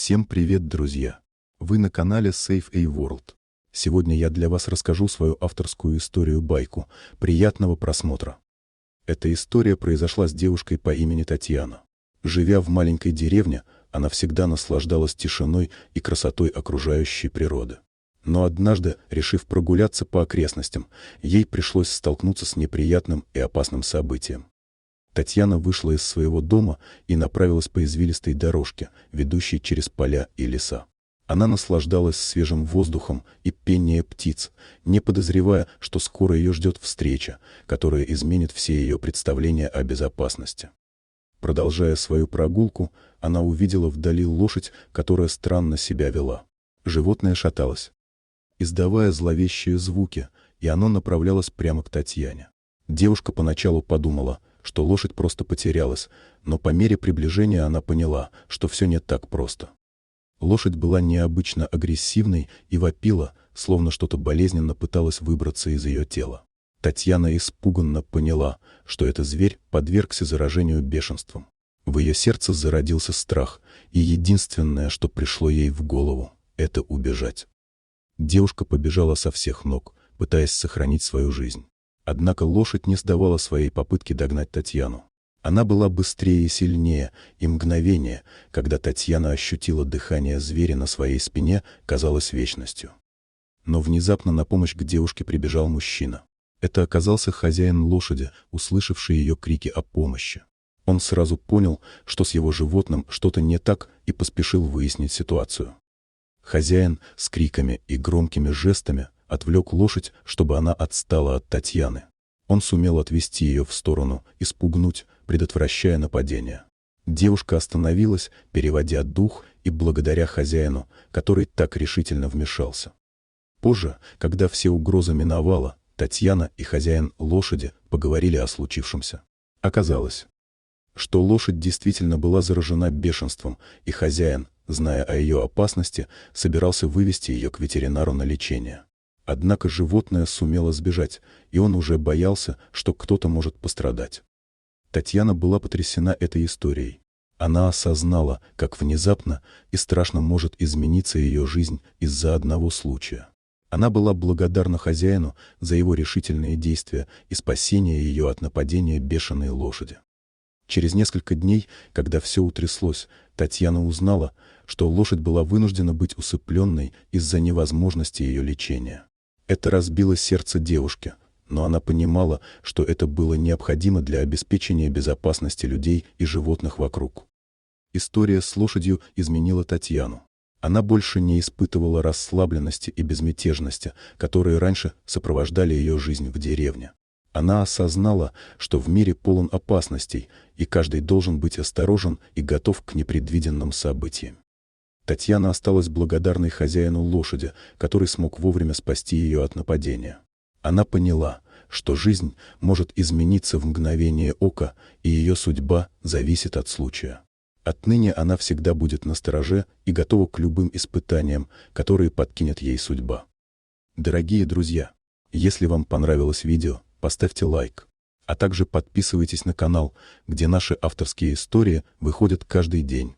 Всем привет, друзья! Вы на канале Safe A World. Сегодня я для вас расскажу свою авторскую историю-байку. Приятного просмотра. Эта история произошла с девушкой по имени Татьяна. Живя в маленькой деревне, она всегда наслаждалась тишиной и красотой окружающей природы. Но однажды, решив прогуляться по окрестностям, ей пришлось столкнуться с неприятным и опасным событием. Татьяна вышла из своего дома и направилась по извилистой дорожке, ведущей через поля и леса. Она наслаждалась свежим воздухом и пением птиц, не подозревая, что скоро ее ждет встреча, которая изменит все ее представления о безопасности. Продолжая свою прогулку, она увидела вдали лошадь, которая странно себя вела. Животное шаталось, издавая зловещие звуки, и оно направлялось прямо к Татьяне. Девушка поначалу подумала, что лошадь просто потерялась, но по мере приближения она поняла, что все не так просто. Лошадь была необычно агрессивной и вопила, словно что-то болезненно пыталось выбраться из ее тела. Татьяна испуганно поняла, что этот зверь подвергся заражению бешенством. В ее сердце зародился страх, и единственное, что пришло ей в голову, это убежать. Девушка побежала со всех ног, пытаясь сохранить свою жизнь. Однако лошадь не сдавала своей попытки догнать Татьяну. Она была быстрее и сильнее, и мгновение, когда Татьяна ощутила дыхание зверя на своей спине, казалось вечностью. Но внезапно на помощь к девушке прибежал мужчина. Это оказался хозяин лошади, услышавший ее крики о помощи. Он сразу понял, что с его животным что-то не так, и поспешил выяснить ситуацию. Хозяин с криками и громкими жестами отвлек лошадь, чтобы она отстала от Татьяны. Он сумел отвести ее в сторону и спугнуть, предотвращая нападение. Девушка остановилась, переводя дух, и благодаря хозяину, который так решительно вмешался. Позже, когда все угрозы миновало, Татьяна и хозяин лошади поговорили о случившемся. Оказалось, что лошадь действительно была заражена бешенством, и хозяин, зная о ее опасности, собирался вывести ее к ветеринару на лечение. Однако животное сумело сбежать, и он уже боялся, что кто-то может пострадать. Татьяна была потрясена этой историей. Она осознала, как внезапно и страшно может измениться ее жизнь из-за одного случая. Она была благодарна хозяину за его решительные действия и спасение ее от нападения бешеной лошади. Через несколько дней, когда все утряслось, Татьяна узнала, что лошадь была вынуждена быть усыпленной из-за невозможности ее лечения. Это разбило сердце девушки, но она понимала, что это было необходимо для обеспечения безопасности людей и животных вокруг. История с лошадью изменила Татьяну. Она больше не испытывала расслабленности и безмятежности, которые раньше сопровождали ее жизнь в деревне. Она осознала, что в мире полон опасностей, и каждый должен быть осторожен и готов к непредвиденным событиям. Татьяна осталась благодарной хозяину лошади, который смог вовремя спасти ее от нападения. Она поняла, что жизнь может измениться в мгновение ока, и ее судьба зависит от случая. Отныне она всегда будет настороже и готова к любым испытаниям, которые подкинет ей судьба. Дорогие друзья, если вам понравилось видео, поставьте лайк, а также подписывайтесь на канал, где наши авторские истории выходят каждый день.